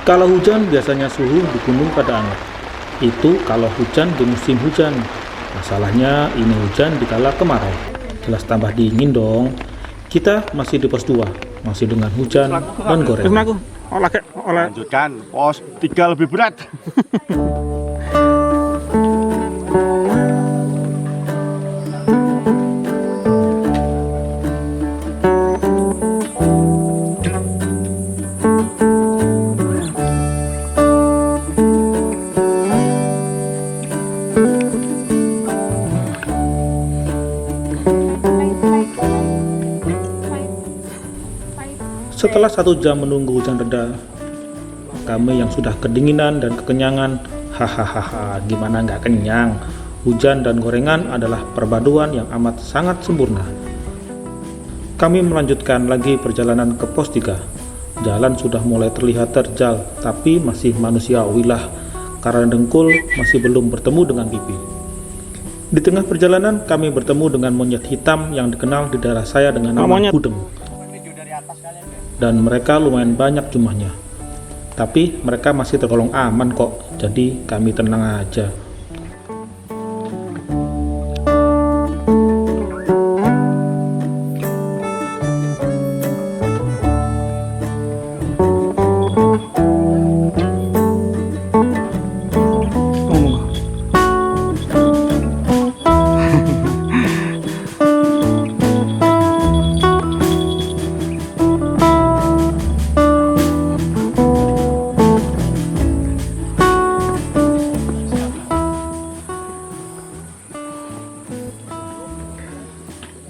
Kalau hujan biasanya suhu di gunung pada anget. Itu kalau hujan di musim hujan. Masalahnya ini hujan di kala kemarau. Jelas tambah dingin dong. Kita masih di pos 2, masih dengan hujan dan gorengan. Lanjutkan, pos 3 lebih berat. Setelah 1 jam menunggu hujan reda, kami yang sudah kedinginan dan kekenyangan, hahaha, gimana nggak kenyang? Hujan dan gorengan adalah perpaduan yang amat sangat sempurna. Kami melanjutkan lagi perjalanan ke pos 3. Jalan sudah mulai terlihat terjal, tapi masih manusiawilah karena dengkul masih belum bertemu dengan pipi. Di tengah perjalanan kami bertemu dengan monyet hitam yang dikenal di daerah saya dengan nama Budeng. Dan mereka lumayan banyak jumlahnya. Tapi mereka masih tergolong aman kok, jadi kami tenang aja.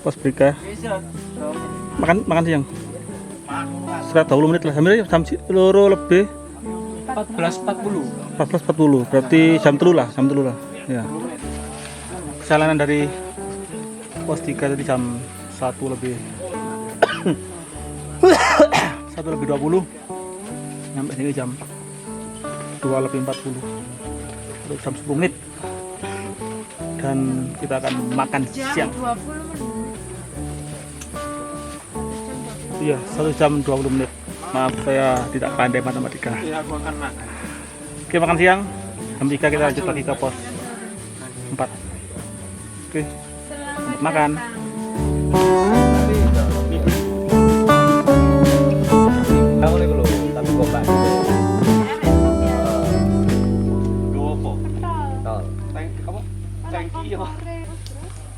Pos Brika. Makan siang. Sekitar 20 menit lah. Hampir jam loro lebih. 14.40. Berarti jam 3 lah, Ya. Perjalanan dari pos 3 tadi jam 1 lebih 1 lebih 20. Sampai sini jam 2 lebih 40. Terus jam 10 menit. Dan kita akan makan siang. Iya, 1 jam 20 menit. Maaf, saya tidak pandai matematika. Ya, aku akan makan. Oke, makan siang. Jam 3 kita lanjut lagi ke pos 4. Oke, selamat makan. Aku nih belum, tapi gua pak. Gopo. Tol. Tank apa? Tangki ya.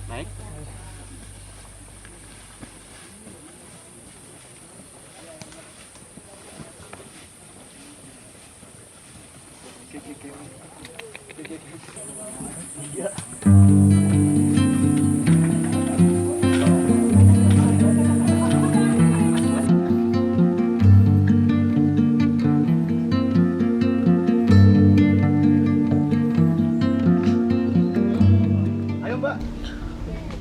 Naik. Iya.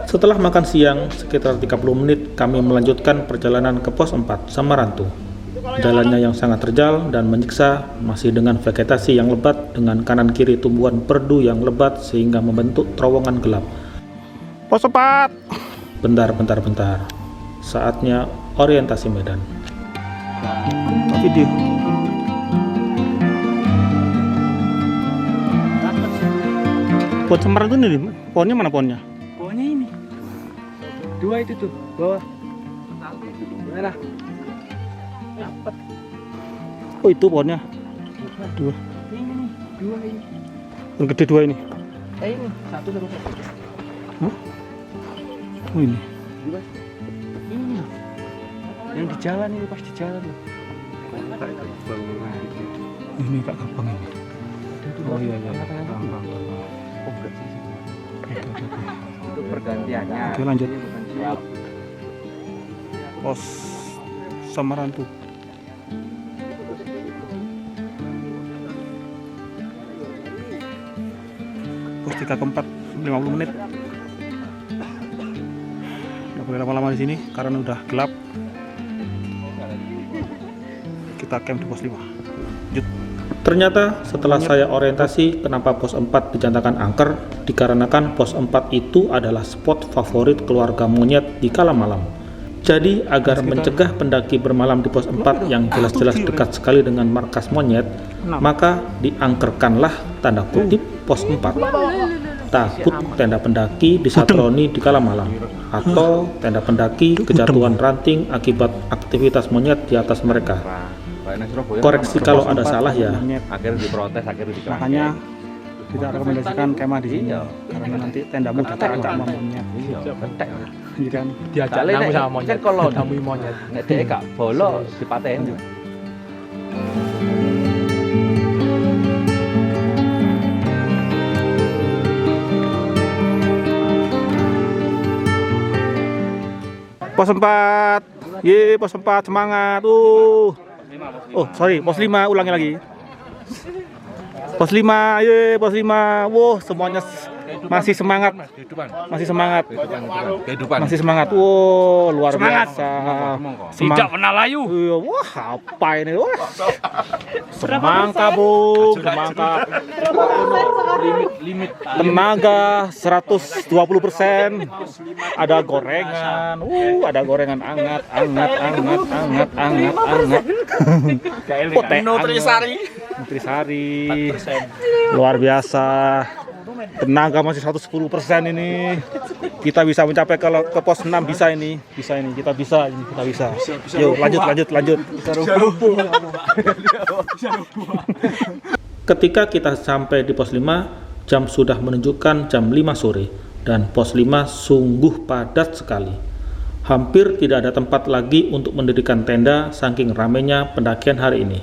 Setelah makan siang, sekitar 30 menit kami melanjutkan perjalanan ke pos 4, Samarantu. Jalannya yang sangat terjal dan menyiksa, masih dengan vegetasi yang lebat dengan kanan kiri tumbuhan perdu yang lebat sehingga membentuk terowongan gelap. Pos 4. Bentar. Saatnya orientasi medan. Video. Pos Samarantu ini, pohonnya mana pohonnya? Pohonnya ini 2 itu tuh bawah merah. Dapat. Oh itu pohonnya 2. Ini nih 2 ini. Yang gede 2 ini. Ini 1. Hah? Oh ini. 2. Ini. Yang di jalan ini, pas di jalan loh. Ini Kak Gerbang ini. Oh iya. Gampang. Untuk pergantiannya. Oke, lanjut. Pos Samarantu. Pos 3 ke 4 50 menit. Nggak boleh lama-lama di sini karena udah gelap. Kita camp di pos 5. Lanjut. Ternyata setelah saya orientasi kenapa pos 4 dijantakan angker, dikarenakan pos 4 itu adalah spot favorit keluarga monyet di kala malam. Jadi agar mencegah pendaki bermalam di pos 4 yang jelas-jelas dekat sekali dengan markas monyet, maka diangkerkanlah tanda kutip pos 4. Takut tenda pendaki disatroni di kala malam, atau tenda pendaki kejatuhan ranting akibat aktivitas monyet di atas mereka. Koreksi kalau ada salah ya. Akhirnya diprotes, akhirnya dikerangkeng. Makanya kita rekomendasikan kemah di sini karena nanti tendamu dicacak sama monyet. Iya, pentek. Iya kan? Diajak namu sama monyet. Kan kalau namu monyet. Nek dhek gak bolo dipateni. Pos 4. Ye, pos 4 semangat. Oh, sorry, pos 5 ulangi lagi. Pos 5, ye, pos 5. Wow, semuanya masih semangat. Masih semangat. Masih semangat. Wow, luar biasa. Tidak pernah layu. Iya, wah, apa ini? Wah. Semangka, Bu. Semangka. Limit. Tenaga 120%. Ada gorengan. Ada gorengan anget. Nutrisari. Luar biasa. Tenaga masih 110% ini. Kita bisa mencapai kalau ke pos 6 bisa ini. Kita bisa. Yuk, lanjut. Ketika kita sampai di pos 5, jam sudah menunjukkan jam 5 sore dan pos 5 sungguh padat sekali. Hampir tidak ada tempat lagi untuk mendirikan tenda saking ramainya pendakian hari ini.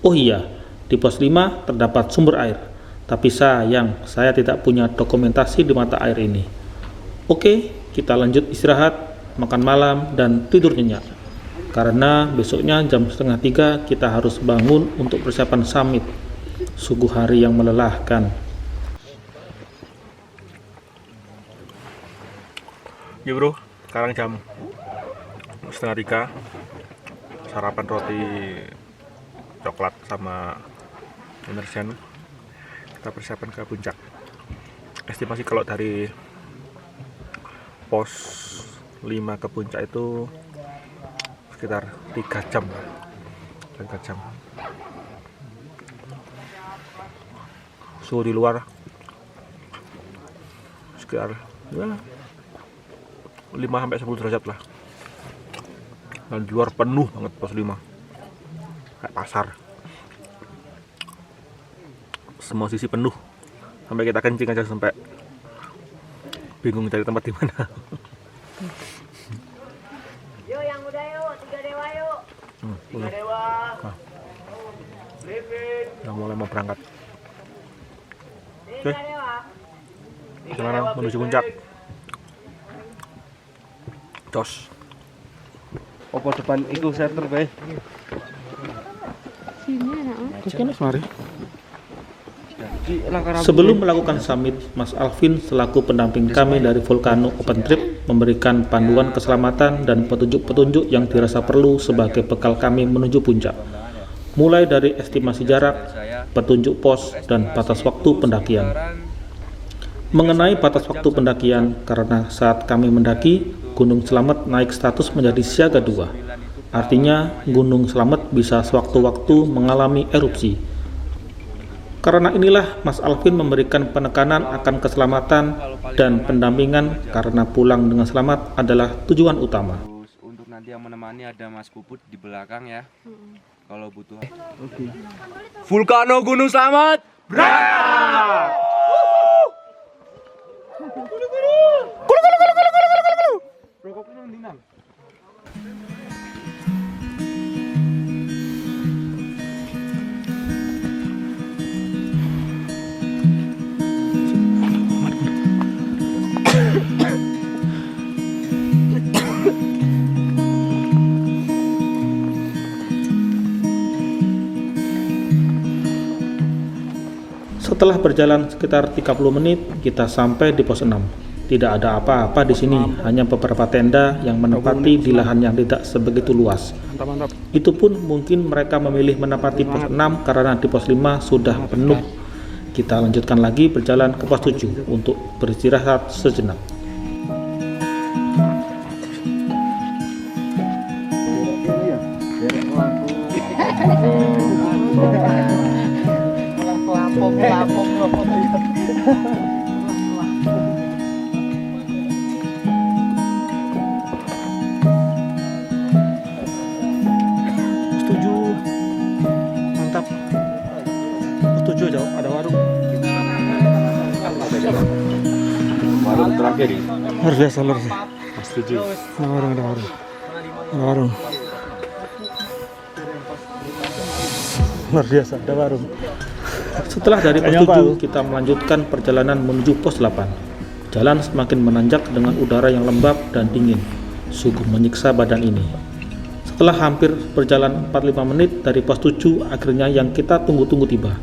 Oh iya, di pos 5 terdapat sumber air, tapi sayang saya tidak punya dokumentasi di mata air ini. Oke, kita lanjut istirahat, makan malam, dan tidur nyenyak. Karena besoknya jam 2:30 kita harus bangun untuk persiapan summit. Sungguh hari yang melelahkan. Ya bro, sekarang jam 2:30. Sarapan roti coklat sama energen. Kita persiapan ke puncak. Estimasi kalau dari pos 5 ke puncak itu sekitar 3 jam. Suhu di luar sekitar 5-10 derajat lah. Dan di luar penuh banget pos 5. Kayak pasar. Semua sisi penuh. Sampai kita kencing aja sampai bingung cari tempat di mana. Yuk yang udah yuk, 3 dewa yuk. 3 dewa. Udah mulai mau berangkat. 3 dewa. Gimana menuju puncak? Jos. Opo depan iku center bae. Sebelum melakukan summit, Mas Alvin selaku pendamping kami dari Volcano Open Trip memberikan panduan keselamatan dan petunjuk-petunjuk yang dirasa perlu sebagai bekal kami menuju puncak. Mulai dari estimasi jarak, petunjuk pos, dan batas waktu pendakian. Mengenai batas waktu pendakian, karena saat kami mendaki, Gunung Slamet naik status menjadi siaga 2. Artinya, Gunung Slamet bisa sewaktu-waktu mengalami erupsi. Karena inilah Mas Alvin memberikan penekanan akan keselamatan dan pendampingan karena pulang dengan selamat adalah tujuan utama. Untuk nanti yang menemani ada Mas Puput di belakang ya. Kalau butuh. Vulcano Gunung Slamet. Setelah berjalan sekitar 30 menit, kita sampai di pos 6. Tidak ada apa-apa di sini, hanya beberapa tenda yang menempati di lahan yang tidak sebegitu luas. Itu pun mungkin mereka memilih menempati pos 6 karena di pos 5 sudah penuh. Kita lanjutkan lagi berjalan ke pos 7 untuk beristirahat sejenak. Setuju. Mantap. Setuju aja ada warung. Warung terakhir ini. Luar biasa, luar biasa. Setuju. Ada warung, ada warung. Ada warung. Luar biasa, ada warung. Setelah dari pos 7, kita melanjutkan perjalanan menuju pos 8. Jalan semakin menanjak dengan udara yang lembab dan dingin. Sungguh menyiksa badan ini. Setelah hampir berjalan 45 menit dari pos 7, akhirnya yang kita tunggu-tunggu tiba.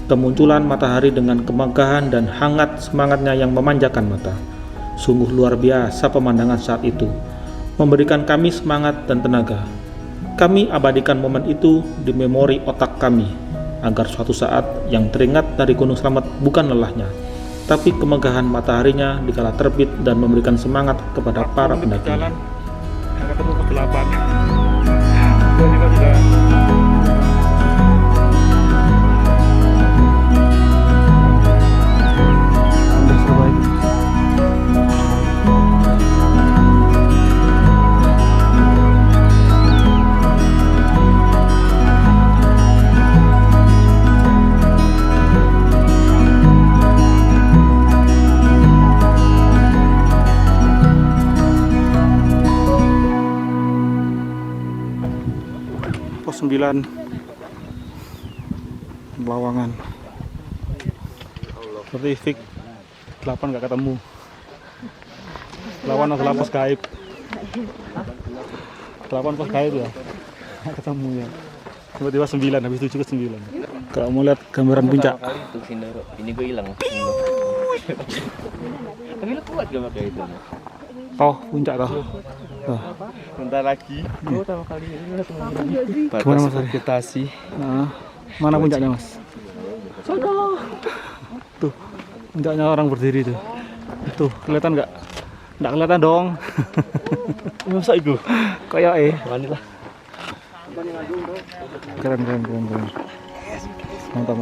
Kemunculan matahari dengan kemegahan dan hangat semangatnya yang memanjakan mata. Sungguh luar biasa pemandangan saat itu, memberikan kami semangat dan tenaga. Kami abadikan momen itu di memori otak kami, agar suatu saat yang teringat dari Gunung Slamet bukan lelahnya, tapi kemegahan mataharinya dikala terbit dan memberikan semangat kepada para pendaki. Jalan yang ketemu pos 8. Tiba-tiba sudah pos 9 Lawangan. Berarti fix 8 nggak ketemu. 8 adalah pos gaib. 8 pos gaib ya. Nggak ketemu ya. Tiba-tiba 9, habis 7 ke 9. Kalau mau lihat gambaran puncak. Ini gue hilang. Tapi lu kuat gak pakai itu? Toh, puncak toh. Toh. Bentar lagi. Gue pertama kali ini Gimana Mas Ari? vegetasi. Nah, mana puncaknya Mas? Sono. Tuh, puncaknya orang berdiri tuh. Tuh, kelihatan nggak? Nggak kelihatan dong. Masa itu? Kayak Wanilah. keren. Mantap.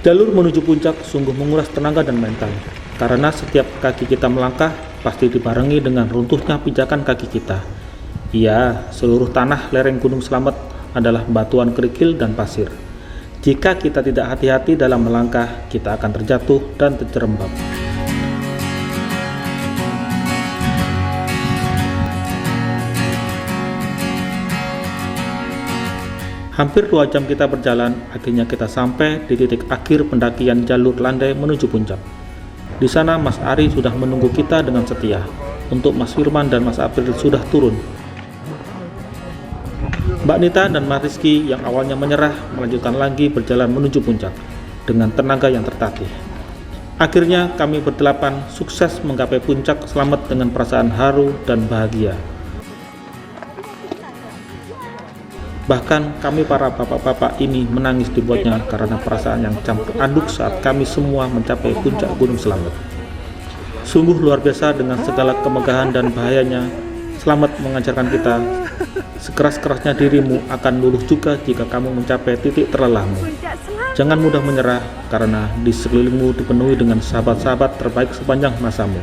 Jalur menuju puncak sungguh menguras tenaga dan mental, karena setiap kaki kita melangkah pasti dibarengi dengan runtuhnya pijakan kaki kita. Iya, seluruh tanah lereng Gunung Slamet adalah batuan kerikil dan pasir. Jika kita tidak hati-hati dalam melangkah, kita akan terjatuh dan terjerembab. Hampir 2 jam kita berjalan, akhirnya kita sampai di titik akhir pendakian jalur landai menuju puncak. Di sana Mas Ari sudah menunggu kita dengan setia. Untuk Mas Firman dan Mas April sudah turun. Mbak Nita dan Mas Rizky yang awalnya menyerah melanjutkan lagi berjalan menuju puncak dengan tenaga yang tertatih. Akhirnya kami berdelapan sukses menggapai puncak selamat dengan perasaan haru dan bahagia. Bahkan kami para bapak-bapak ini menangis dibuatnya karena perasaan yang campur aduk saat kami semua mencapai puncak Gunung Slamet. Sungguh luar biasa dengan segala kemegahan dan bahayanya. Slamet mengajarkan kita, sekeras-kerasnya dirimu akan luluh juga jika kamu mencapai titik terlelahmu. Jangan mudah menyerah karena di sekelilingmu dipenuhi dengan sahabat-sahabat terbaik sepanjang masamu.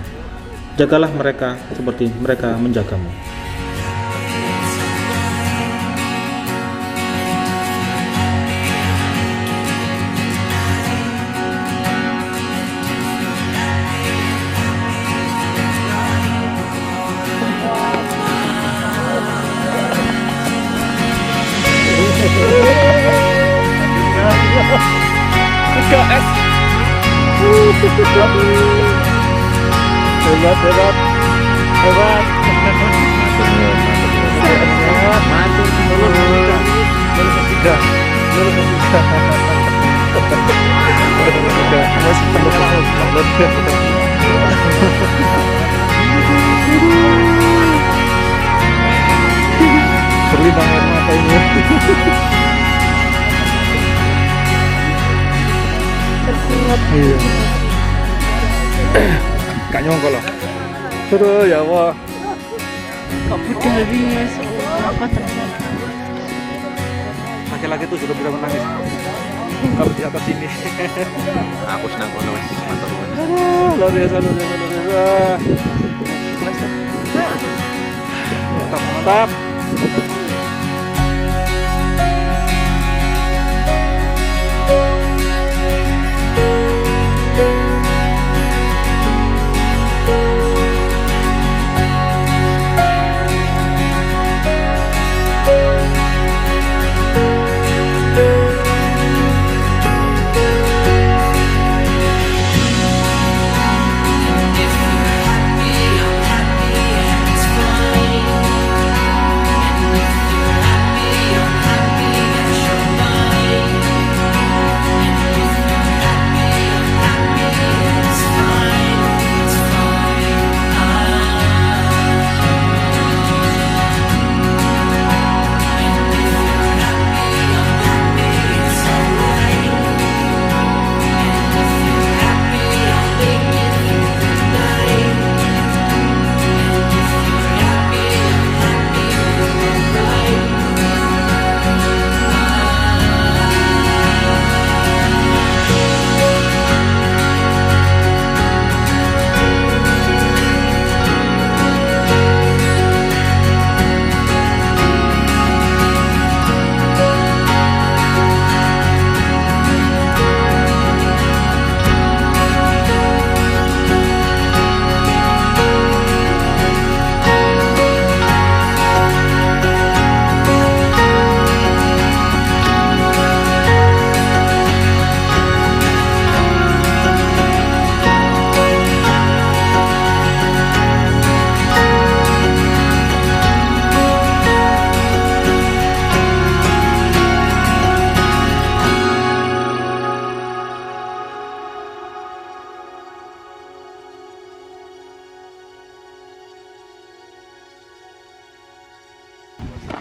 Jagalah mereka seperti mereka menjagamu. Berlinang air mata ini. Iya. Gak nyongkol loh. Terus ya Allah. Kok budal ini ya? Laki-laki itu juga bisa menangis kalau di atas sini. Aku senang kono wis mantap. Luar biasa, luar biasa, luar biasa. Mantap, mantap.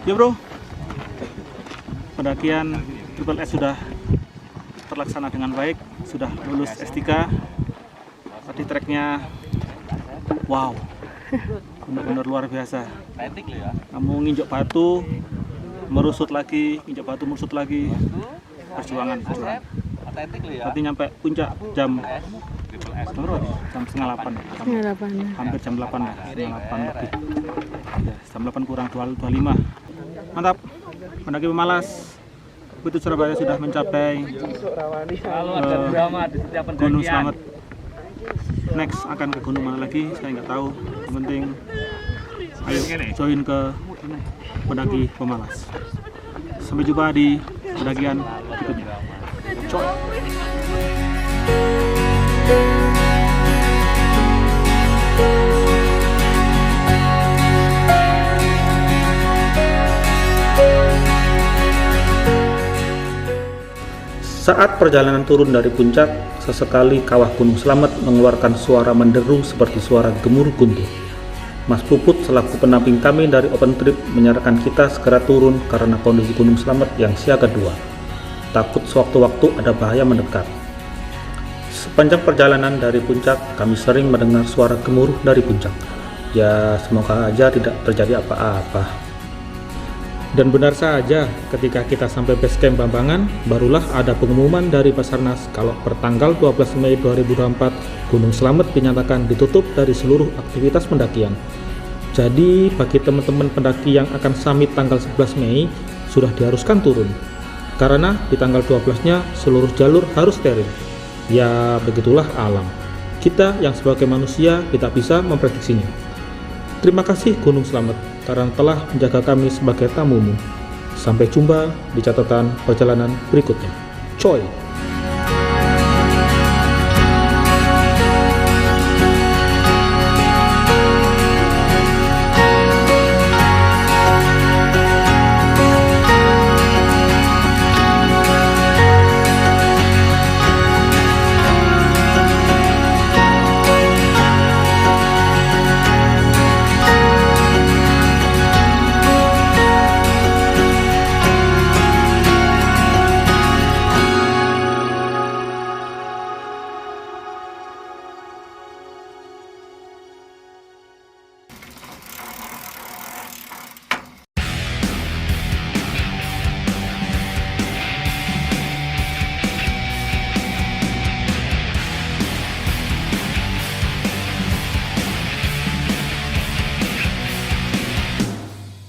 Ya bro, pendakian Triple S sudah terlaksana dengan baik, sudah lulus S3. Tadi treknya, wow, benar-benar luar biasa. Kamu nginjak batu, merusut lagi, nginjak batu, merusut lagi, perjuangan. Tadi nyampe puncak jam berapa? Jam setengah 8. Hampir jam 8 ya, setengah 8 lebih. Ya, jam 8 kurang 25. Mantap, pendaki pemalas Bukit Surabaya sudah mencapai Gunung Slamet. Next akan ke gunung mana lagi saya nggak tahu. Yang penting ayo join ke pendaki pemalas. Sampai jumpa di pendakian berikutnya. Coy. Saat perjalanan turun dari puncak, sesekali kawah Gunung Slamet mengeluarkan suara menderu seperti suara gemuruh guntur. Mas Puput selaku pendamping kami dari Open Trip menyarankan kita segera turun karena kondisi Gunung Slamet yang siaga 2. Takut sewaktu-waktu ada bahaya mendekat. Sepanjang perjalanan dari puncak, kami sering mendengar suara gemuruh dari puncak. Ya, semoga aja tidak terjadi apa-apa. Dan benar saja, ketika kita sampai base camp Bambangan, barulah ada pengumuman dari Basarnas kalau pertanggal 12 Mei 2024, Gunung Slamet dinyatakan ditutup dari seluruh aktivitas pendakian. Jadi, bagi teman-teman pendaki yang akan summit tanggal 11 Mei, sudah diharuskan turun. Karena di tanggal 12-nya, seluruh jalur harus steril. Ya, begitulah alam. Kita yang sebagai manusia tidak bisa memprediksinya. Terima kasih Gunung Slamet karena telah menjaga kami sebagai tamumu. Sampai jumpa di catatan perjalanan berikutnya. Coy!